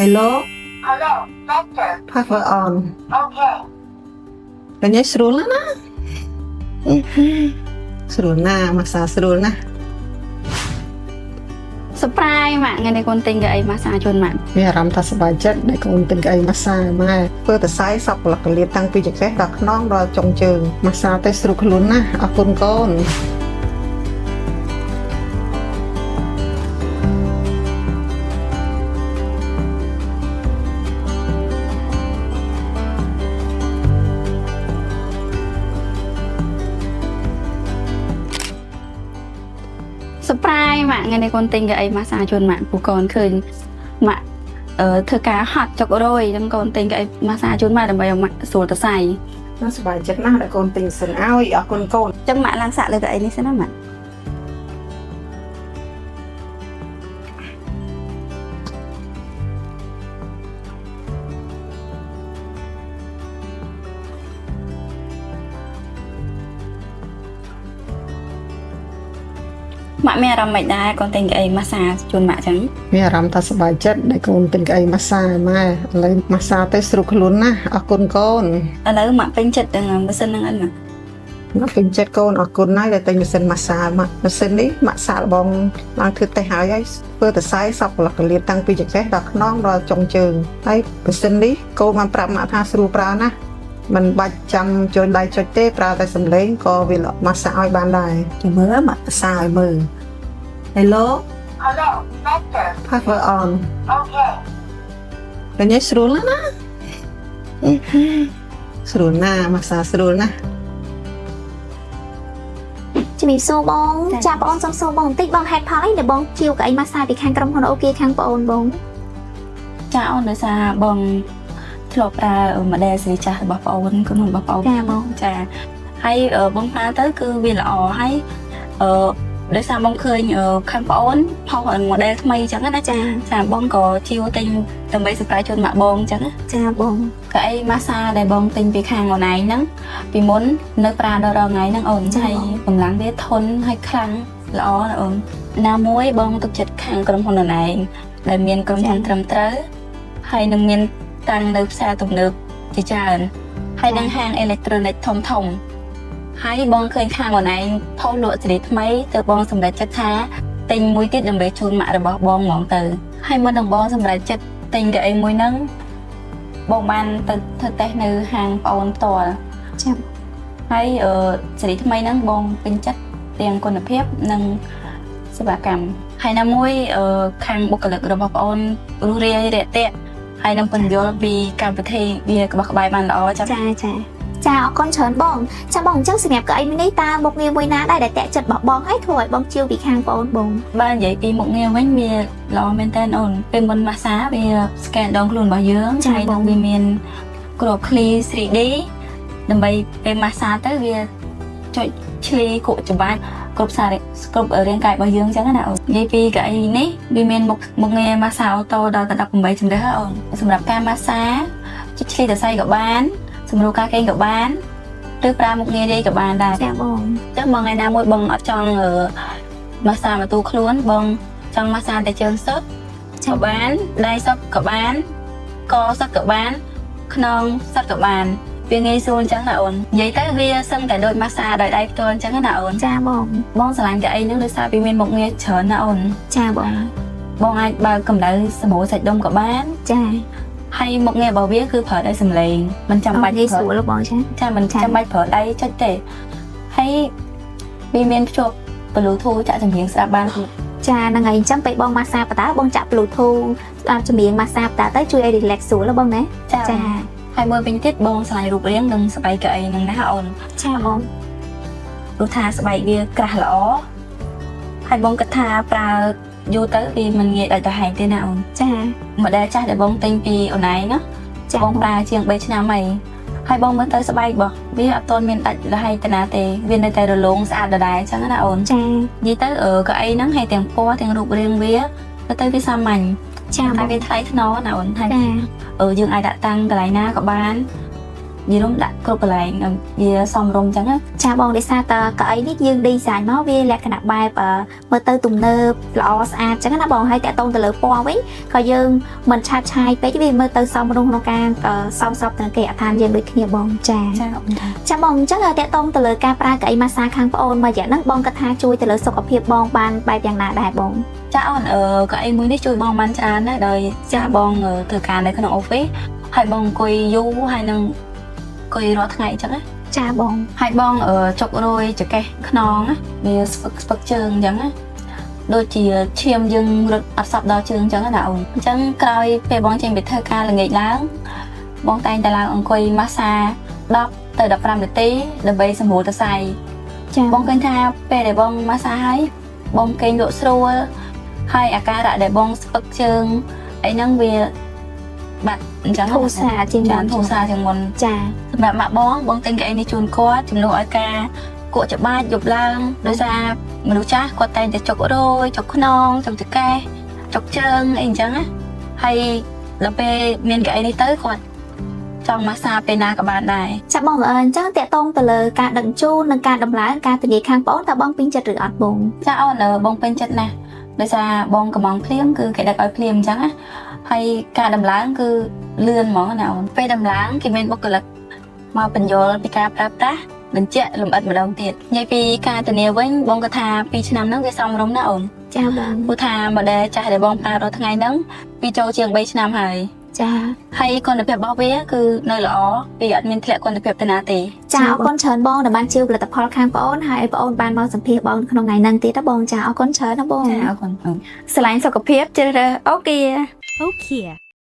Hello, Hello, Master. power on. Okay. កញ្ញាស្រួលណាស់ស្រួលណាស់មកសាស្រួលណាស់ surprise ម៉ាក់ថ្ងៃនេះកូនទិញកៅអីម៉ាស្សាជូនម៉ាក់ មានអារម្មណ៍ថាសប្បាយចិត្តដែលកូនទិញកៅអីម៉ាស្សាម៉ែធ្វើតែសាយសពលកលៀបតាំងពីចង្កេះដល់ខ្នងដល់ចុងជើងម៉ាស្សាតែស្រួលខ្លួនណាស់អរគុណកូន surprise ម៉ាក់ថ្ងៃនេះកូនទិញកៅអីម៉ាស្សាជូនម៉ាក់ពូកូនឃើញម៉ាក់ធ្វើការហត់ចុករយអញ្ចឹងកូនទិញកៅអីម៉ាស្សាជូនម៉ាក់ដើម្បីឲ្យម៉ាក់ស្រួលទៅសៃ ណាសប្បាយចិត្តណាស់ដែលកូនទិញសិនឲ្យអរគុណកូន អញ្ចឹងម៉ាក់ឡើងសាក់លើកៅអីនេះសិនណាម៉ាក់ម៉ាក់មានអារម្មណ៍មិនដែរកូនទិញកៅអីម៉ាស្សាជូនម៉ាក់អញ្ចឹង មានអារម្មណ៍ថាសប្បាយចិត្តដែលកូនទិញកៅអីម៉ាស្សាម៉ែឥឡូវម៉ាស្សាតែស្រួលខ្លួនណាស់អរគុណកូន ឥឡូវម៉ាក់ពេញចិត្តទាំងម៉ាស៊ីនហ្នឹងអត់ម៉ាក់ មកពេញចិត្តកូនអរគុណណាស់ដែលទិញម៉ាស៊ីនម៉ាស្សាម៉ាក់ស៊ីននេះម៉ាក់សាក់បងឡើងធ្វើតេស្តហើយធ្វើតែសាយសពលកលៀបតាំងពីចង្កេះដល់ខ្នងដល់ចុងជើងហើយម៉ាស៊ីននេះកូនបានប្រាប់ម៉ាក់ថាស្រួលប្រើណាស់មិនបាច់ចាំចូលដៃចុចទេប្រើតែសំឡេងក៏វាម៉ាស្សាឲ្យបានដែរចាំមើលម៉ាក់សាឲ្យមើល Hello Hello, Master. power on Okay. កញ្ញាស្រួលណាស់ស្រួលណាស់ម៉ាស្សាស្រួលណាស់ ជំរាបសួរបងចាបងសុំសួរបងបន្តិចបងហេតុផលអីដែលបងជាវកៅអីម៉ាស្សាពីខាងក្រុមហ៊ុនអូគេខាងបងអូនបង ចាអូនដោយសារបងធ្លាប់ប្រើ model សេរីចាស់របស់បងអូនក្រុមហ៊ុនរបស់បងអូន ចាបង ចាហើយបងប្រើទៅគឺវាល្អហើយដោយសារបងឃើញខាងបងអូនផុស model ថ្មីអញ្ចឹងណាចាបងក៏ជាវទិញដើម្បី surprise ជូនម៉ាក់បងអញ្ចឹងណា ចាបង កៅអីម៉ាស្សាដែលបងទិញពីខាងអូនឯងហ្នឹងពីមុននៅប្រើដល់រងថ្ងៃហ្នឹងអូនហើយកម្លាំងវាធន់ហើយខ្លាំងល្អណាអូនណាមួយបងទុកចិត្តខាងក្រុមហ៊ុនអូនឯងដែលមានក្រុមហ៊ុនត្រឹមត្រូវហើយនឹងមានតាំងនៅផ្សារទំនើបជាច្រើនហើយនឹងហាងអេឡិចត្រូនិកធំធំហើយបងឃើញខាងអូនឯងផុសលក់សេរីថ្មីទៅបងសម្រេចចិត្តថាទិញមួយទៀតដើម្បីជូនម៉ាក់របស់បងហ្មងទៅហើយមុននឹងបងសម្រេចចិត្តទិញកៅអីមួយហ្នឹងបងបានទៅធ្វើតេស្តនៅហាងបងអូនផ្ទាល់ ចា ហើយសេរីថ្មីហ្នឹងបងពេញចិត្តទាំងគុណភាពនិងសេវាកម្មហើយណាមួយខាងបុគ្គលិករបស់បងអូនរស់រាយរាក់ទាក់ហើយនឹងពន្យល់ពីកម្មវិធីវាក្បោះក្បាយបានល្អចា៎ ចាអរគុណច្រើនបងចាបងអញ្ចឹងសម្រាប់កៅអីនេះតើមុខងារមួយណាដែរដែលតាក់ចិត្តរបស់បងហើយធ្វើឲ្យបងជាវពីខាងបងអូនបង បាននិយាយពីមុខងារវិញវាល្អមែនតើអូនពេលមុនម៉ាស្សាវា scan ដងខ្លួនរបស់យើងហើយនឹងវាមានក្របឃ្លី 3D ដើម្បីពេលម៉ាស្សាទៅវាចុចឆ្លីគក់ច្បាច់គ្រប់សារគ្រប់រាងកាយរបស់យើងអញ្ចឹងណាអូននិយាយពីកៅអីនេះវាមានមុខងារម៉ាស្សាអូតូដល់ទៅ18ជម្រើសអូនសម្រាប់ការម៉ាស្សាចុចឆ្លីសរសៃក៏បានសម្រួលការគេងក៏បានឬប្រើមុខងាររាយក៏បានដែរ ចាបង អញ្ចឹងបងថ្ងៃណាមួយបងអត់ចង់ម៉ាស្សាមកទូខ្លួនបងចង់ម៉ាស្សាតែជើងសុទ្ធក៏បានដៃសុទ្ធក៏បានកសុទ្ធក៏បានខ្នងសុទ្ធក៏បានវាងាយស្រួលអញ្ចឹងណាអូននិយាយទៅវាសឹងតែដូចម៉ាស្សាដោយដៃផ្ទាល់អញ្ចឹងណាអូន ចាបង បងស្រឡាញ់កៅអីហ្នឹងដោយសារវាមានមុខងារច្រើនណាអូន ចាបង បងអាចបើកកម្ដៅសម្រួលសាច់ដុំក៏បាន ចា ហើយមុខងាររបស់វាគឺប្រើដោយសំឡេងមិនចាំបាច់ ងាយស្រួលបងចា ចាមិនចាំបាច់ប្រើដៃចុចទេហើយវាមានភ្ជាប់ Bluetooth ចាក់ចម្រៀងស្ដាប់បាន ចាហ្នឹងហើយអញ្ចឹងពេលបងម៉ាស្សាបតាបងចាក់ Bluetooth ស្ដាប់ចម្រៀងម៉ាស្សាបតាទៅជួយឲ្យ relax ស្រួលបងណា ចាហើយមួយវិញទៀតបងឆ្លៃរូបរាងនិងស្បែកកៅអីហ្នឹងណាអូន ចាបង ព្រោះថាស្បែកវាក្រាស់ល្អហើយបងគិតថាប្រើយូរទៅវាមិនងាយដាច់ទៅហែងទេណាអូន ចា model ចាស់ដែលបងទិញពីអូនឯងណា ចា បងប្រើជាង3ឆ្នាំហើយបងមើលទៅស្បែករបស់វាអត់ទាន់មានដាច់រហែងទៅណាទេវានៅតែរលោងស្អាតដដែលអញ្ចឹងណាអូន ចា និយាយទៅកៅអីហ្នឹងហើយទាំងពណ៌ទាំងរូបរាងវាទៅវាសាមញ្ញ ចា តែវាថ្លៃថ្នូរណាអូនហើយ ចា យើងអាចដាក់តាំងកន្លែងណាក៏បាន វារំដាក់គ្រប់កន្លែងវាសមរម្យចឹងណា ចាបងដោយសារតើកៅអីនេះយើង design មកវាលក្ខណៈបែបមើលទៅទំនើបល្អស្អាតចឹងណាបងហើយតាក់ទងទៅលើពណ៌វិញក៏យើងមិនឆាតឆាយពេកវាមើលទៅសមរម្យក្នុងការសមស្របទៅនឹងគេអដ្ឋានយើងដូចគ្នាបងចា ចាអូន ចាបងអញ្ចឹងតាក់ទងទៅលើការប្រើកៅអីម៉ាស្សាខាងប្អូនមួយរយៈហ្នឹងបងគាត់ថាជួយទៅលើសុខភាពបងបានបែបយ៉ាងណាដែរបង ចាអូនកៅអីមួយនេះជួយបងបានច្រើនណាស់ដោយចាបងធ្វើការនៅក្នុង office ហើយបងអង្គុយយូរហើយនឹងអង្គុយរាល់ថ្ងៃអញ្ចឹងណា ចាបង ហើយបងចុករយចកេះខ្នងណាវាស្ពឹកជើងអញ្ចឹងណាដូចជាឈាមយើងរត់អត់សប់ដល់ជើងអញ្ចឹងណាអូនអញ្ចឹងក្រោយពេលបងចេញពីធ្វើការល្ងាចឡើងបងតែងតែឡើងអង្គុយម៉ាស្សា10ទៅ15នាទីដើម្បីសម្រួលសរសៃ ចា បងឃើញថាពេលដែលបងម៉ាស្សាហើយបងគេងលក់ស្រួលហើយអាការៈដែលបងស្ពឹកជើងអីហ្នឹងវាបាត់អញ្ចឹង ធូរស្រាលជាងមុន ធូរស្រាលជាងមុន ចា សម្រាប់ម៉ាក់បងទិញកៅអីនេះជូនគាត់ជំនួសឲ្យការគក់ច្បាច់យប់ឡើងដោយសារមនុស្សចាស់គាត់តែងតែចុករយចុកខ្នងចុកចកេះចុកជើងអីអញ្ចឹងណាហើយដល់ពេលមានកៅអីនេះទៅគាត់ចង់ម៉ាស្សាពេលណាក៏បានដែរ ចាបងអញ្ចឹងតាក់ទងទៅលើការដឹកជញ្ជូននិងការដំឡើងការធានាខាងប្អូនតើបងពេញចិត្តឬអត់បង ចាអូនបងពេញចិត្តណាស់ដោយសារបងកំងភ្លាមគឺគេដឹកឲ្យភ្លាមអញ្ចឹងណាហើយការដំឡើងគឺលឿនហ្មងណាអូនពេលដំឡើងគេមានបុគ្គលិកមកបញ្យល់ពីការប្រើប្រាស់បញ្ជាក់លម្អិតម្ដងទៀតនិយាយពីការធានាវិញបងក៏ថា2ឆ្នាំហ្នឹងវាសមរម្យណាស់អូន ចាបង ព្រោះថា model ចាស់ដែលបងប្រើរាល់ថ្ងៃហ្នឹងវាចូលជាង3ឆ្នាំហើយ ចា ហើយគុណភាពរបស់វាគឺនៅល្អវាអត់មានធ្លាក់គុណភាពទៅណាទេ ចាអរគុណច្រើនបងដែលបានជឿផលិតផលខាងប្អូនហើយប្អូនបានមកសម្ភាសបងក្នុងថ្ងៃហ្នឹងទៀតណាបងចាអរគុណច្រើនណាបង ចាអរគុណ ស្រឡាញ់សុខភាពជ្រើសរើសអូគី Okay.